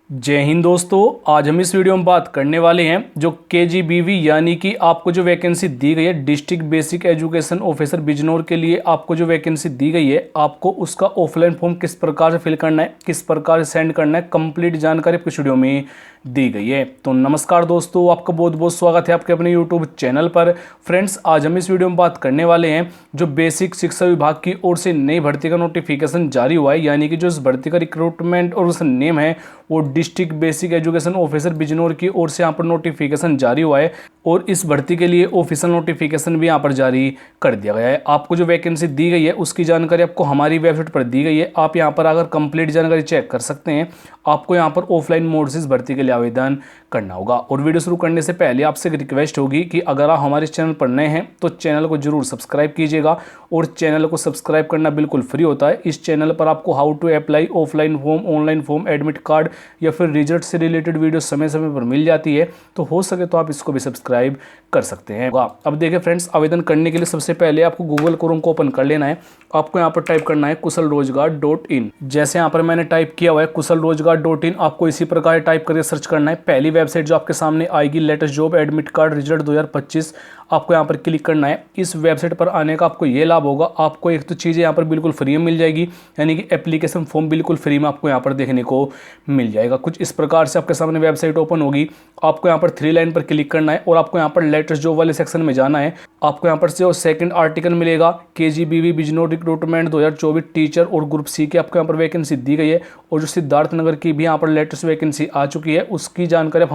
जय हिंद दोस्तों। आज हम इस वीडियो में बात करने वाले हैं जो केजीबीवी यानी कि आपको जो वैकेंसी दी गई है district basic education officer Bijnor के लिए आपको जो वैकेंसी दी गई है आपको उसका ऑफलाइन फॉर्म किस प्रकार से फिल करना है, किस प्रकार से सेंड करना है, कंप्लीट जानकारी आपको इस वीडियो में दी गई है। तो नमस्कार दोस्तों, आपका बहुत बहुत स्वागत है आपके अपने यूट्यूब चैनल पर। फ्रेंड्स, आज हम इस वीडियो में बात करने वाले हैं जो बेसिक शिक्षा विभाग की ओर से नई भर्ती का नोटिफिकेशन जारी हुआ है, यानी कि जो इस भर्ती का रिक्रूटमेंट और उसका नेम है वो district basic education officer Bijnor की ओर से यहाँ पर नोटिफिकेशन जारी हुआ है और इस भर्ती के लिए ऑफिशियल नोटिफिकेशन भी यहाँ पर जारी कर दिया गया है। आपको जो वैकेंसी दी गई है उसकी जानकारी आपको हमारी वेबसाइट पर दी गई है। आप यहाँ पर अगर कंप्लीट जानकारी चेक कर सकते हैं। आपको यहाँ पर ऑफलाइन मोड से इस भर्ती के लिए आवेदन करना होगा। और वीडियो शुरू करने से पहले आपसे एक रिक्वेस्ट होगी कि अगर आप हमारे चैनल पर नए हैं तो चैनल को जरूर सब्सक्राइब कीजिएगा और चैनल को सब्सक्राइब करना बिल्कुल फ्री होता है। इस चैनल पर आपको how to apply offline form, online form, admit card या फिर रिजल्ट से रिलेटेड वीडियो समय समय पर मिल जाती है, तो हो सके तो आप इसको भी सब्सक्राइब कर सकते हैं। अब देखिए फ्रेंड्स, आवेदन करने के लिए सबसे पहले आपको गूगल क्रोम को ओपन कर लेना है। आपको यहाँ पर टाइप करना है kusalrojgar.in। जैसे यहाँ पर मैंने टाइप किया हुआ है kusalrojgar.in, आपको इसी प्रकार टाइप करके सर्च करना है। पहली वेबसाइट जो आपके सामने आएगी latest job admit card result 2025, आपको यहाँ पर क्लिक करना है। इस वेबसाइट पर आने का आपको ये लाभ होगा, आपको एक तो चीज़ें यहाँ पर बिल्कुल फ्री में मिल जाएगी, यानी कि एप्लीकेशन फॉर्म बिल्कुल फ्री में आपको यहाँ पर देखने को मिल जाएगा। कुछ इस प्रकार से आपके सामने वेबसाइट ओपन होगी। आपको यहाँ पर 3 लाइन पर क्लिक करना है और आपको यहाँ पर लेटेस्ट जॉब वाले सेक्शन में जाना है। आपको यहाँ पर से सेकंड आर्टिकल मिलेगा केजीबीवी बिजनौर रिक्रूटमेंट 2024 टीचर और ग्रुप सी की आपको यहाँ पर वैकेंसी दी गई है। और जो सिद्धार्थ नगर की भी यहाँ पर लेटेस्ट वैकेंसी आ चुकी है उसकी जानकारी आप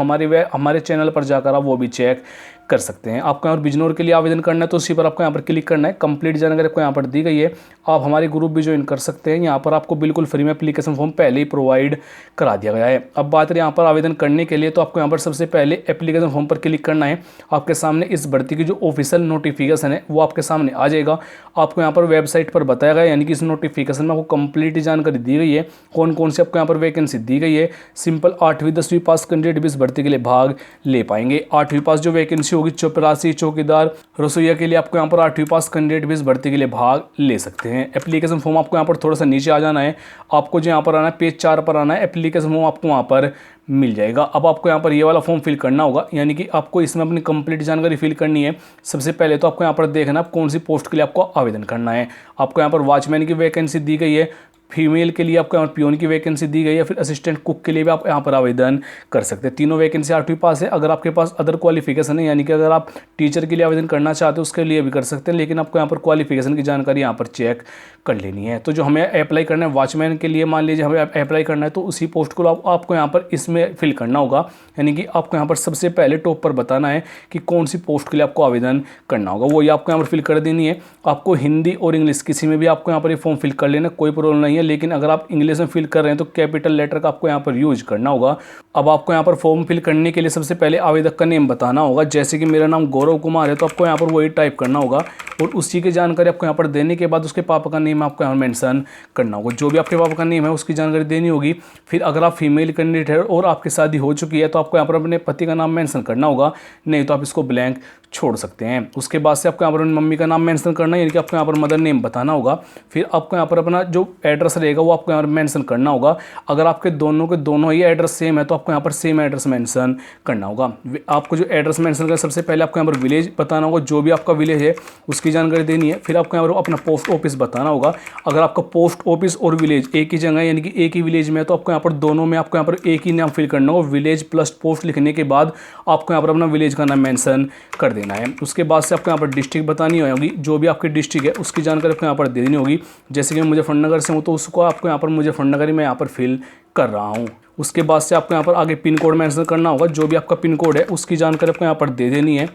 हमारे चैनल पर जाकर आप वो भी चेक कर सकते हैं। आपको यहाँ पर बिजनौर के लिए आवेदन करना है तो उसी पर आपको यहाँ पर क्लिक करना है। कंप्लीट जानकारी आपको यहाँ पर दी गई है। आप हमारे ग्रुप भी ज्वाइन कर सकते हैं। यहाँ पर आपको बिल्कुल फ्री में एप्लीकेशन फॉर्म पहले ही प्रोवाइड करा दिया गया है। अब बात है यहाँ पर आवेदन करने के लिए, तो आपको यहाँ पर सबसे पहले एप्लीकेशन फॉर्म पर क्लिक करना है। आपके सामने इस भर्ती की जो ऑफिशियल नोटिफिकेशन है वो आपके सामने आ जाएगा। आपको यहाँ पर वेबसाइट पर बताया गया, यानी कि इस नोटिफिकेशन में आपको कंप्लीट जानकारी दी गई है, कौन कौन से आपको यहाँ पर वैकेंसी दी गई है। सिंपल 8वीं 10वीं पास कैंडिडेट भी इस भर्ती के लिए भाग ले पाएंगे। 8वीं पास जो वैकेंसी होगी चपरासी, चौकीदार, रसोईया के लिए आपको यहाँ पर 8वीं पास कैंडिडेट भी इस भर्ती के लिए भाग ले सकते हैं। एप्लीकेशन फॉर्म आपको यहाँ पर थोड़ा सा नीचे आ जाना है। आपको जो यहाँ पर आना है पेज 4 पर आना है। एप्लीकेशन फॉर्म आपको वहाँ पर मिल जाएगा। अब आपको यहाँ पर ये वाला फॉर्म फिल करना होगा, यानी कि आपको इसमें अपनी कंप्लीट जानकारी फिल करनी है। सबसे पहले तो आपको यहाँ पर देखना कौन सी पोस्ट के लिए आपको आवेदन करना है। आपको यहाँ पर वॉचमैन की वैकेंसी दी गई है, फीमेल के लिए आपको यहाँ पर पियोन की वैकेंसी दी गई है, फिर असिस्टेंट कुक के लिए भी आप यहाँ पर आवेदन कर सकते हैं। तीनों वैकेंसी 8वीं पास है। अगर आपके पास अदर क्वालिफिकेशन है, यानी कि अगर आप टीचर के लिए आवेदन करना चाहते हो उसके लिए भी कर सकते हैं, लेकिन आपको यहाँ पर क्वालिफिकेशन की जानकारी यहाँ पर चेक कर लेनी है। तो जो हमें अप्लाई करना है वॉचमैन के लिए, मान लीजिए हमें अप्लाई करना है तो उसी पोस्ट को आपको यहाँ पर इसमें फिल करना होगा, यानी कि आपको यहाँ पर सबसे पहले टॉप पर बताना है कि कौन सी पोस्ट के लिए आपको आवेदन करना होगा, वही आपको यहाँ पर फिल कर देनी है। आपको हिंदी और इंग्लिश किसी में भी आपको यहाँ पर ये फॉर्म फिल कर लेना, कोई प्रॉब्लम नहीं है। लेकिन अगर आप इंग्लिश में फिल कर रहे हैं तो कैपिटल लेटर का आपको यहाँ पर यूज करना होगा। अब आपको यहाँ पर फॉर्म फिल करने के लिए सबसे पहले आवेदक का नेम बताना होगा। जैसे कि मेरा नाम गौरव कुमार है तो आपको यहाँ पर वही टाइप करना होगा और उसी की जानकारी आपको यहाँ पर देने के बाद उसके पापा का नेम आपको यहाँ मेंशन करना होगा। जो भी आपके पापा का नेम है उसकी जानकारी देनी होगी। फिर अगर आप फीमेल कैंडिडेट है और आपकी शादी हो चुकी है तो आपको यहाँ पर अपने पति का नाम मेंशन करना होगा, नहीं तो आप इसको ब्लैंक छोड़ सकते हैं। उसके बाद से आपको यहाँ पर मम्मी का नाम मेंशन करना है, यानी कि आपको यहाँ पर मदर नेम बताना होगा। फिर आपको यहाँ पर अपना जो एड्रेस रहेगा वो आपको यहाँ पर मेंशन करना होगा। अगर आपके दोनों के दोनों ही एड्रेस सेम है तो आपको यहाँ पर सेम एड्रेस मेंशन करना होगा। आपको जो एड्रेस मेंशन करना सबसे पहले आपको यहाँ पर विलेज बताना होगा, जो भी आपका विलेज है उसकी जानकारी देनी है। फिर आपको यहाँ पर अपना पोस्ट ऑफिस बताना होगा। अगर आपका पोस्ट ऑफिस और विलेज एक ही जगह है, यानी कि एक ही विलेज में है, तो आपको यहाँ पर दोनों में आपको यहाँ पर एक ही नाम फिल करना होगा। विलेज प्लस पोस्ट लिखने के बाद आपको यहाँ पर अपना विलेज का नाम मेंशन कर देना है। उसके बाद से आपको यहाँ पर डिस्ट्रिक्ट बतानी होगी, जो भी आपकी डिस्ट्रिक्ट है उसकी जानकारी आपको यहाँ पर देनी होगी। जैसे कि मैं मुजफ्फरनगर से हूँ तो उसको आपको यहाँ पर मुजफ्फरनगर ही मैं यहाँ पर फिल कर रहा हूँ। उसके बाद से आपको यहाँ पर आगे पिन कोड मेंशन करना होगा। जो भी आपका पिन कोड है उसकी जानकारी आपको यहाँ पर दे देनी है।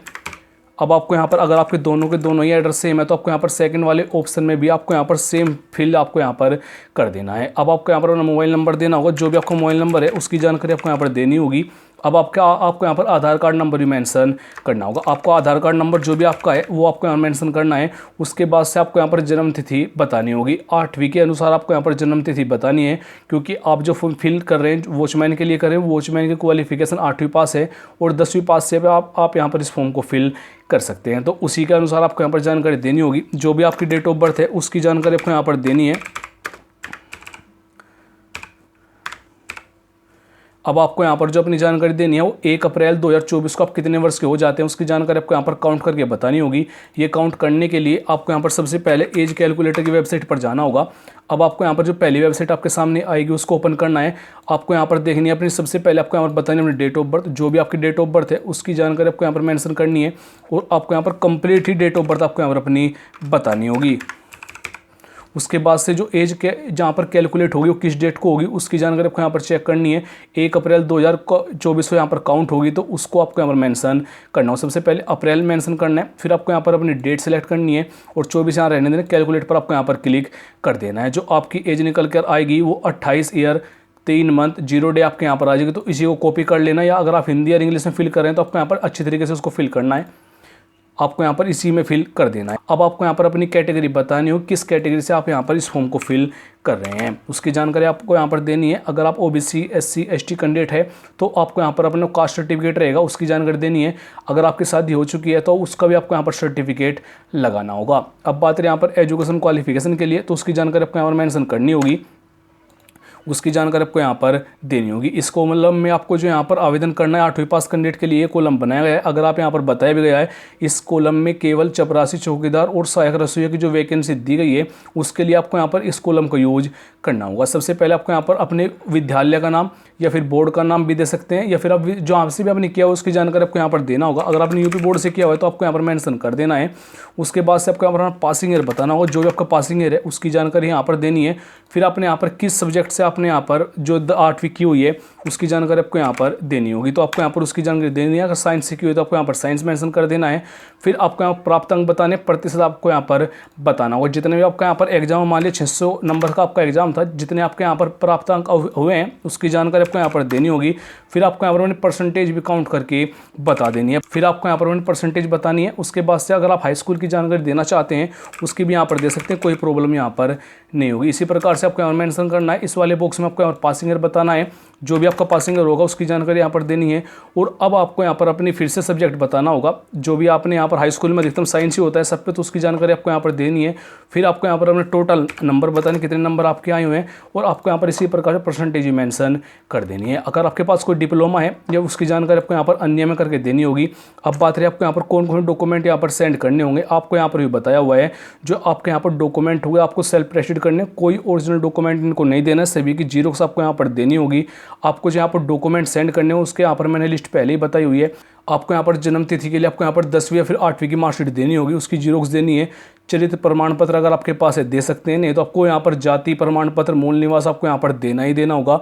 अब आपको यहाँ पर अगर आपके दोनों के दोनों ही एड्रेस सेम है तो आपको यहाँ पर सेकंड वाले ऑप्शन में भी आपको यहाँ पर सेम फिल आपको यहाँ पर कर देना है। अब आपको यहाँ पर अपना मोबाइल नंबर देना होगा। जो भी आपका मोबाइल नंबर है उसकी जानकारी आपको यहाँ पर देनी होगी। अब आपको यहाँ पर आधार कार्ड नंबर भी मेंशन करना होगा। आपको आधार कार्ड नंबर जो भी आपका है वो आपको यहाँ मेंशन करना है। उसके बाद से आपको यहाँ पर जन्म तिथि बतानी होगी। 8वीं के अनुसार आपको यहाँ पर जन्म तिथि बतानी है, क्योंकि आप जो फॉर्म फिल कर रहे हैं वॉचमैन के लिए कर रहे हैं, वॉचमैन की क्वालिफिकेशन 8वीं पास है और 10वीं पास से आप यहाँ पर इस फॉर्म को फिल कर सकते हैं। तो उसी के अनुसार आपको यहाँ पर जानकारी देनी होगी। जो भी आपकी डेट ऑफ बर्थ है उसकी जानकारी आपको यहाँ पर देनी है। अब आपको यहाँ पर जो अपनी जानकारी देनी है वो 1 अप्रैल 2024 को आप कितने वर्ष के हो जाते हैं उसकी जानकारी आपको यहाँ पर काउंट करके बतानी होगी। ये काउंट करने के लिए आपको यहाँ पर सबसे पहले एज कैलकुलेटर की वेबसाइट पर जाना होगा। अब आपको यहाँ पर जो पहली वेबसाइट आपके सामने आएगी उसको ओपन करना है। आपको यहाँ पर देखनी है अपनी, सबसे पहले आपको यहाँ पर बतानी है अपनी डेट ऑफ बर्थ, जो भी आपकी डेट ऑफ बर्थ है उसकी जानकारी आपको यहाँ पर मेंशन करनी है और आपको यहाँ पर कंप्लीट ही डेट ऑफ बर्थ आपको यहाँ पर अपनी बतानी होगी। उसके बाद से जो एज के जहाँ पर कैलकुलेट होगी वो किस डेट को होगी उसकी जानकारी आपको यहाँ पर चेक करनी है। 1 अप्रैल 2024 को यहाँ पर काउंट होगी तो उसको आपको यहाँ पर मेंशन करना हो। सबसे पहले अप्रैल मेंशन करना है, फिर आपको यहाँ पर अपनी डेट सेलेक्ट करनी है और 24 यहाँ रहने देना, कैलकुलेट पर आपको यहाँ पर क्लिक कर देना है। जो आपकी एज निकल कर आएगी वो 28 ईयर 3 मंथ 0 डे आपके यहाँ पर आ जाएगी। तो इसी को कॉपी कर लेना, या अगर आप हिंदी और इंग्लिश में फिल कर रहे हैं तो आपको यहाँ पर अच्छी तरीके से उसको फिल करना है, आपको यहाँ पर इसी में फिल कर देना है। अब आपको यहाँ पर अपनी कैटेगरी बतानी हो, किस कैटेगरी से आप यहाँ पर इस फॉर्म को फिल कर रहे हैं उसकी जानकारी आपको यहाँ पर देनी है। अगर आप ओबीसी SC ST कैंडिडेट है तो आपको यहाँ पर अपना कास्ट सर्टिफिकेट रहेगा, उसकी जानकारी देनी है। अगर आपकी शादी हो चुकी है तो उसका भी आपको यहाँ पर सर्टिफिकेट लगाना होगा। अब बात है यहाँ पर एजुकेशन क्वालिफिकेशन के लिए, तो उसकी जानकारी आपको यहाँ पर मेंशन करनी होगी, उसकी जानकारी आपको यहाँ पर देनी होगी। इस कॉलम में आपको जो यहाँ पर आवेदन करना है 8वीं पास कैंडिडेट के लिए कॉलम बनाया गया है। अगर आप यहाँ पर बताया भी गया है इस कॉलम में केवल चपरासी, चौकीदार और सहायक रसोइया की जो वैकेंसी दी गई है उसके लिए आपको यहाँ पर इस कॉलम का यूज करना होगा। सबसे पहले आपको यहाँ पर अपने विद्यालय का नाम या फिर बोर्ड का नाम भी दे सकते हैं, या फिर आप जो आपसे भी आपने किया हो उसकी जानकारी आपको यहाँ पर देना होगा। अगर आपने यूपी बोर्ड से किया हुआ है तो आपको यहाँ पर मेंशन कर देना है। उसके बाद से आपको यहाँ पर पासिंग ईयर बताना होगा, जो भी आपका पासिंग ईयर है उसकी जानकारी यहाँ पर देनी है। फिर आपने यहाँ पर किस सब्जेक्ट से आपने यहाँ पर जो 8वीं की हुई है उसकी जानकारी आपको यहाँ पर देनी होगी, तो आपको यहाँ पर उसकी जानकारी देनी है। अगर साइंस से की हुई तो आपको यहाँ पर साइंस मेंशन कर देना है। फिर आपको यहाँ प्राप्त अंक बताने, प्रतिशत आपको यहाँ पर बताना होगा। जितने भी आपका यहाँ पर एग्जाम, मान लिया 600 नंबर का आपका एग्जाम था, जितने आपके यहाँ पर प्राप्त अंक हुए हैं उसकी जानकारी आपको यहाँ पर देनी होगी। फिर आपको यहाँ पर परसेंटेज भी काउंट करके बता देनी है। फिर आपको यहाँ पर परसेंटेज बतानी है। उसके बाद से अगर आप हाई स्कूल की जानकारी देना चाहते हैं उसकी भी यहाँ पर दे सकते हैं, कोई प्रॉब्लम यहाँ पर नहीं होगी। इसी प्रकार से आपको यहाँ पर मेंशन करना है। इस वाले बॉक्स में आपको यहाँ पर पासिंग ईयर बताना है, जो भी आपका पासिंग ईयर होगा उसकी जानकारी यहाँ पर देनी है। और अब आपको यहाँ पर अपनी फिर से सब्जेक्ट बताना होगा, जो भी आपने यहाँ पर हाई स्कूल में अधिकतम साइंस ही होता है सब पे, तो उसकी जानकारी आपको यहाँ पर देनी है। फिर आपको यहाँ पर अपने टोटल नंबर बताने, कितने नंबर आपके आए हुए हैं, और आपको यहाँ पर इसी प्रकार से परसेंटेज मेंशन कर देनी है। अगर आपके पास कोई डिप्लोमा है या उसकी जानकारी आपको यहाँ पर अन्य में करके देनी होगी। अब बात रही आपको यहाँ पर कौन कौन डॉक्यूमेंट यहाँ पर सेंड करने होंगे, आपको यहाँ पर भी बताया हुआ है। जो आपके यहाँ पर डॉक्यूमेंट हुए आपको सेल्फ प्रेस्टेड करने, कोई ओरिजिनल डॉक्यूमेंट इनको नहीं देना, सभी की जीरोक्स आपको यहाँ पर देनी होगी। आपको जो यहाँ पर डॉक्यूमेंट सेंड करने हो उसके यहाँ पर मैंने लिस्ट पहले ही बताई हुई है। आपको यहाँ पर जन्म तिथि के लिए आपको यहाँ पर 10वीं या फिर 8वीं की मार्कशीट देनी होगी, उसकी जीरोक्स देनी है। चरित्र प्रमाण पत्र अगर आपके पास है दे सकते हैं, नहीं तो आपको यहाँ पर जाति प्रमाण पत्र, मूल निवास आपको यहाँ पर देना ही देना होगा।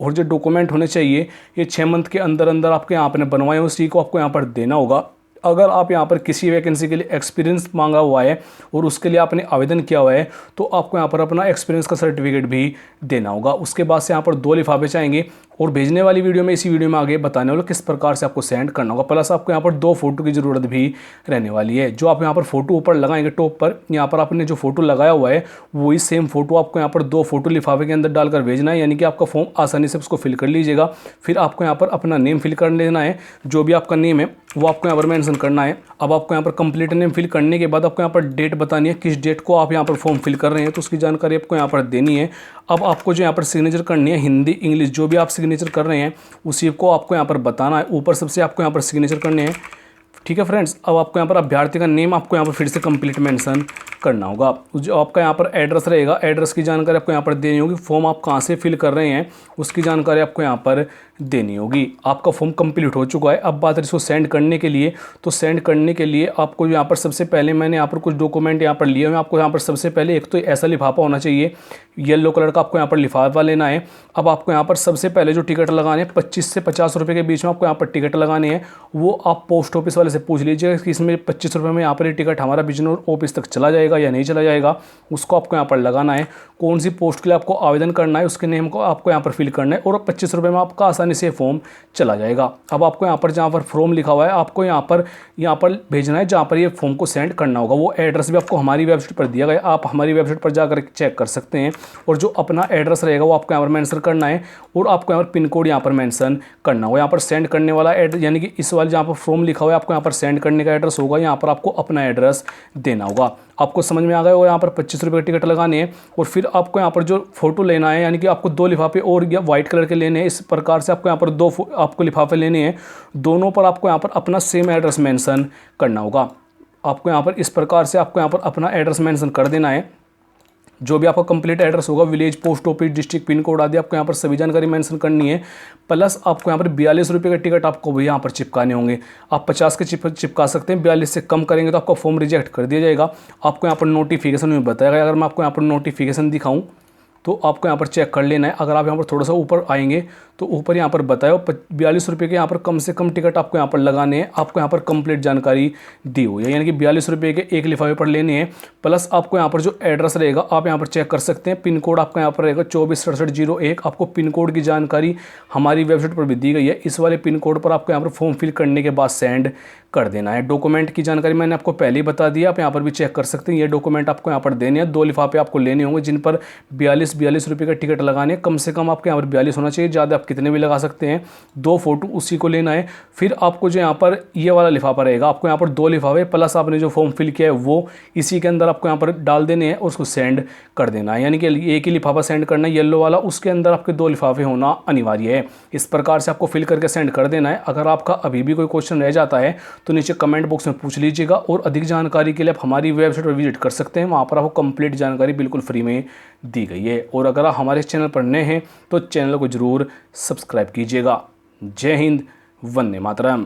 और जो डॉक्यूमेंट होने चाहिए ये 6 मंथ के अंदर अंदर आपके यहाँ आपने बनवाए हो उसी को आपको यहाँ पर देना होगा। अगर आप यहाँ पर किसी वैकेंसी के लिए एक्सपीरियंस मांगा हुआ है और उसके लिए आपने आवेदन किया हुआ है तो आपको यहाँ पर अपना एक्सपीरियंस का सर्टिफिकेट भी देना होगा। उसके बाद से यहाँ पर 2 लिफाफे चाहेंगे, और भेजने वाली वीडियो में इसी वीडियो में आगे बताने वाला किस प्रकार से आपको सेंड करना होगा। प्लस आपको यहाँ पर 2 फोटो की ज़रूरत भी रहने वाली है। जो आप यहाँ पर फोटो ऊपर लगाएंगे टॉप पर, यहाँ पर आपने जो फोटो लगाया हुआ है वही सेम फोटो आपको यहाँ पर 2 फोटो लिफाफे के अंदर डालकर भेजना है, यानी कि आपका फॉर्म आसानी से उसको फिल कर लीजिएगा। फिर आपको यहाँ पर अपना नेम फिल कर लेना है, जो भी आपका नेम है वो आपको यहाँ पर मेंशन करना है। अब आपको यहाँ पर कंप्लीट नेम फिल करने के बाद आपको यहाँ पर डेट बतानी है, किस डेट को आप यहाँ पर फॉर्म फिल कर रहे हैं, तो उसकी जानकारी आपको यहाँ पर देनी है। अब आपको जो यहाँ पर सिग्नेचर करनी है, हिंदी इंग्लिश जो भी आप सिग्नेचर कर रहे हैं उसी को आपको यहाँ पर बताना है। ऊपर सबसे आपको यहाँ पर सिग्नेचर करने हैं, ठीक है फ्रेंड्स। अब आपको यहाँ पर अभ्यर्थी का नेम आपको यहाँ पर फिर से कंप्लीट मेंशन करना होगा। जो आपका यहाँ पर एड्रेस रहेगा, एड्रेस की जानकारी आपको यहाँ पर देनी होगी। फॉर्म आप कहाँ से फिल कर रहे हैं उसकी जानकारी आपको यहाँ पर देनी होगी। आपका फॉर्म कंप्लीट हो चुका है। अब बात है इसको सेंड करने के लिए, तो सेंड करने के लिए आपको यहाँ पर सबसे पहले मैंने यहाँ पर कुछ डॉक्यूमेंट यहाँ पर लिए हुए हैं। आपको यहाँ पर सबसे पहले एक तो ऐसा लिफाफा होना चाहिए, येलो कलर का आपको यहाँ पर लिफाफा लेना है। अब आपको यहाँ पर सबसे पहले जो टिकट लगाने हैं 25 से 50 रुपये के बीच में आपको यहाँ पर टिकट लगाने हैं। वो आप पोस्ट ऑफिस वाले से पूछ लीजिएगा कि इसमें 25 रुपये में यहाँ पर टिकट हमारा बिजनौर ऑफिस तक चला जाएगा या नहीं चला जाएगा, उसको आपको यहाँ पर लगाना है। कौन सी पोस्ट के लिए आपको आवेदन करना है उसके नेम को आपको यहाँ पर फिल करना है, और 25 रुपये में आपका आसानी से फॉर्म चला जाएगा। अब आपको यहाँ पर जहाँ पर फॉर्म लिखा हुआ है आपको यहाँ पर भेजना है, जहाँ पर ये फॉर्म को सेंड करना होगा। वो एड्रेस भी आपको हमारी वेबसाइट पर दिया गया है, आप हमारी वेबसाइट पर जाकर चेक कर सकते हैं। और जो अपना एड्रेस रहेगा वो आपको यहाँ पर मेंशन करना है, और आपको यहाँ पर पिन कोड यहाँ पर मेंशन करना होगा। यहाँ पर सेंड करने वाला एड्रेस, यानी कि इस वाले जहाँ पर फॉर्म लिखा हुआ है आपको यहाँ पर सेंड करने का एड्रेस होगा, यहाँ पर आपको अपना एड्रेस देना होगा। आपको समझ में आ गया होगा। यहाँ पर 25 रुपये की टिकट लगानी है और फिर आपको यहाँ पर जो फ़ोटो लेना है, यानी कि आपको 2 लिफाफे और या वाइट कलर के लेने हैं। इस प्रकार से आपको यहाँ पर 2 आपको लिफाफे लेने हैं। दोनों पर आपको यहाँ पर अपना सेम एड्रेस मेंशन करना होगा। आपको यहाँ पर इस प्रकार से आपको यहाँ पर अपना एड्रेस मेंशन कर देना है। जो भी आपका कंप्लीट एड्रेस होगा, village, post office, district, pin code आदि, आपको यहाँ पर सभी जानकारी मेंशन करनी है। प्लस आपको यहाँ पर 42 रुपये का टिकट आपको भी यहाँ पर चिपकाने होंगे। आप 50 के चिपका सकते हैं, 42 से कम करेंगे तो आपका फॉर्म रिजेक्ट कर दिया जाएगा। आपको यहाँ पर नोटिफिकेशन में बताएगा। अगर मैं आपको यहाँ पर नोटिफिकेशन दिखाऊँ तो आपको यहाँ पर चेक कर लेना है। अगर आप यहाँ पर थोड़ा सा ऊपर आएंगे तो ऊपर यहाँ पर बताया 42 रुपये के यहाँ पर कम से कम टिकट आपको यहाँ पर लगाने हैं। आपको यहाँ पर कंप्लीट जानकारी दी हुई है, यानी कि 42 रुपये के एक लिफाफे पर लेने हैं। प्लस आपको यहाँ पर जो एड्रेस रहेगा आप यहाँ पर चेक कर सकते हैं। पिन कोड आपका यहाँ पर रहेगा 246701। आपको पिन कोड की जानकारी हमारी वेबसाइट पर भी दी गई है। इस वाले पिन कोड पर आपको यहाँ पर फॉर्म फिल करने के बाद सेंड कर देना है। डॉक्यूमेंट की जानकारी मैंने आपको पहले ही बता दिया, आप यहाँ पर भी चेक कर सकते हैं। ये डॉक्यूमेंट आपको यहाँ पर देने हैं। 2 लिफाफे आपको लेने होंगे जिन पर 42 रुपये का टिकट लगाने। कम से कम आपके यहाँ पर 42 होना चाहिए, ज़्यादा आप कितने भी लगा सकते हैं। 2 फोटो उसी को लेना है। फिर आपको जो यहाँ पर ये वाला लिफाफा रहेगा, आपको यहाँ पर 2 लिफाफे प्लस आपने जो फॉर्म फिल किया है वो इसी के अंदर आपको यहाँ पर डाल देने हैं और उसको सेंड कर देना है। यानी कि एक ही लिफाफा सेंड करना है येलो वाला, उसके अंदर आपके 2 लिफाफे होना अनिवार्य है। इस प्रकार से आपको फिल करके सेंड कर देना है। अगर आपका अभी भी कोई क्वेश्चन रह जाता है तो नीचे कमेंट बॉक्स में पूछ लीजिएगा। और अधिक जानकारी के लिए आप हमारी वेबसाइट पर विजिट कर सकते हैं। वहाँ पर आपको कंप्लीट जानकारी बिल्कुल फ्री में दी गई है। और अगर आप हमारे चैनल पर नए हैं तो चैनल को जरूर सब्सक्राइब कीजिएगा। जय हिंद, वंदे मातरम।